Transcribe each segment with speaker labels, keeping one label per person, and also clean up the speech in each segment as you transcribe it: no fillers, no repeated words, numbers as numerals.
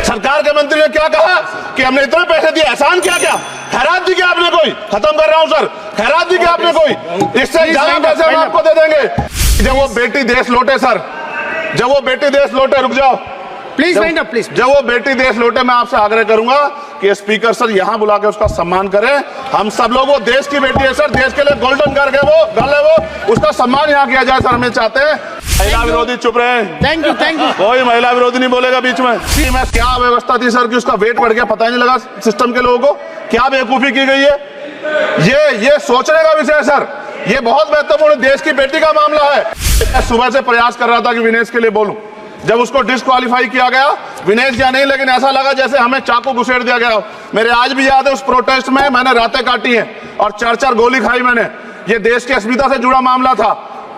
Speaker 1: सरकार के मंत्री ने क्या कहा कि हमने इतने पैसे दिए, एहसान किया क्या? खैरात दी क्या आपने कोई? खत्म कर रहा हूं सर, खैरात दी क्या आपने कोई? इससे ज्यादा पैसे हम आपको दे देंगे जब वो बेटी देश लौटे। सर जब वो बेटी देश लौटे, रुक जाओ
Speaker 2: प्लीज वाइंड अप प्लीज।
Speaker 1: जब वो बेटी देश लौटे, मैं आपसे आग्रह करूंगा कि स्पीकर सर यहाँ बुला के उसका सम्मान करें। हम सब लोग, वो देश की बेटी है सर, देश के लिए गोल्डन गर्ल है वो, उसका सम्मान यहाँ किया जाए सर, हमें चाहते हैं। महिला विरोधी चुप रहे।
Speaker 2: Thank you thank you.
Speaker 1: कोई महिला विरोधी नहीं बोलेगा बीच में। मैं क्या व्यवस्था थी सर कि उसका वेट बढ़ गया, पता ही नहीं लगा सिस्टम के लोगों को। क्या बेवकूफी की गई है, ये सोचने का विषय है सर। ये बहुत महत्वपूर्ण देश की बेटी का मामला है। मैं सुबह से प्रयास कर रहा था कि विनेश के लिए बोलूं। जब उसको डिस्क्वालीफाई किया गया, विनेश क्या नहीं, लेकिन ऐसा लगा जैसे हमें चाकू घुसेड़ दिया गया। मेरे आज भी याद है उस प्रोटेस्ट में मैंने रातें काटी हैं और 4-4 गोली खाई मैंने। ये देश की अस्मिता से जुड़ा मामला था,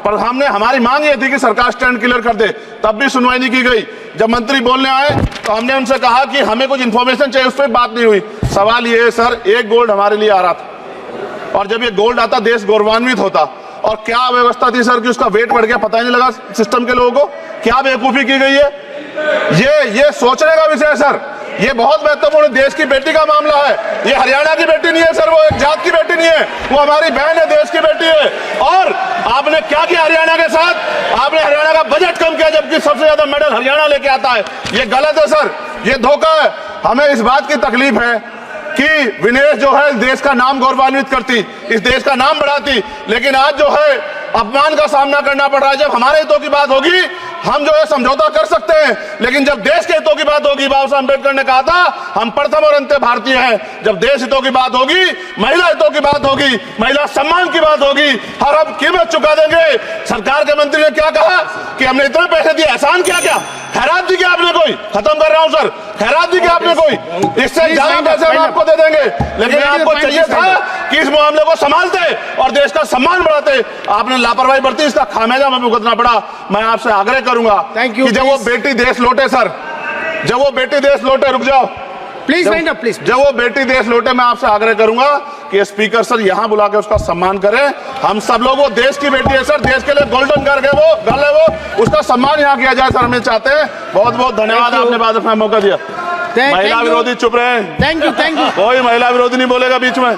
Speaker 1: पर हमारी मांग ये थी कि सरकार स्टैंड क्लियर कर दे, तब भी सुनवाई नहीं की गई। जब मंत्री बोलने आए तो हमने उनसे कहा कि हमें कुछ इंफॉर्मेशन चाहिए, उस पर बात नहीं हुई। सवाल ये है सर, एक गोल्ड हमारे लिए आ रहा था और जब ये गोल्ड आता देश गौरवान्वित होता। और क्या व्यवस्था थी सर कि उसका वेट बढ़ गया, पता ही नहीं लगा सिस्टम के लोगों को। क्या बेवकूफी की गई है, ये सोचने का विषय है सर। ये बहुत महत्वपूर्ण देश की बेटी का मामला है। ये हरियाणा की बेटी नहीं है सर, वो एक जात की बेटी नहीं है, वो हमारी बहन है, देश की बेटी है। और आपने क्या किया हरियाणा के साथ? आपने हरियाणा का बजट कम किया, जबकि सबसे ज्यादा मेडल हरियाणा लेके आता है। ये गलत है सर, ये धोखा है। हमें इस बात की तकलीफ है कि विनेश जो है देश का नाम गौरवान्वित करती, इस देश का नाम बढ़ाती, लेकिन आज जो है अपमान का सामना करना पड़ रहा है। जब हमारे हितों की बात होगी हम जो है समझौता कर सकते हैं, लेकिन जब देश के हितों की बात होगी, बाबा साहब अम्बेडकर ने कहा था हम प्रथम और अंत्य भारतीय हैं। जब देश हितों की बात होगी, महिला हितों की बात होगी, महिला सम्मान की बात होगी, हर हम कीमत चुका देंगे। सरकार के मंत्री ने क्या कहा कि हमने इतने पैसे दिए, एहसान किया क्या? खैरात दी क्या आपने कोई? खत्म कर रहा हूं सर, खैरात दी क्या आपने कोई? इससे ज्यादा पैसे हम आपको दे देंगे, लेकिन आपको चाहिए था कि इस मामले को संभालते और देश का सम्मान बढ़ाते। आपने लापरवाही बरती, इसका खामियाजा हमें भुगतना पड़ा। मैं आपसे आग्रह करूंगा कि जब वो बेटी देश लौटे सर, जब वो बेटी देश लौटे, रुक जाओ
Speaker 2: प्लीज वाइंड अप प्लीज।
Speaker 1: जब वो बेटी देश लौटे, मैं आपसे आग्रह करूंगा कि स्पीकर सर यहाँ बुला के उसका सम्मान करें। हम सब लोग, वो देश की बेटी है सर, देश के लिए गोल्डन गर्ल है वो, उसका सम्मान यहाँ किया जाए सर, हमें चाहते हैं। बहुत बहुत धन्यवाद, आपने बाद में मौका दिया। महिला विरोधी चुप रहे।
Speaker 2: Thank you.
Speaker 1: कोई महिला विरोधी नहीं बोलेगा बीच में।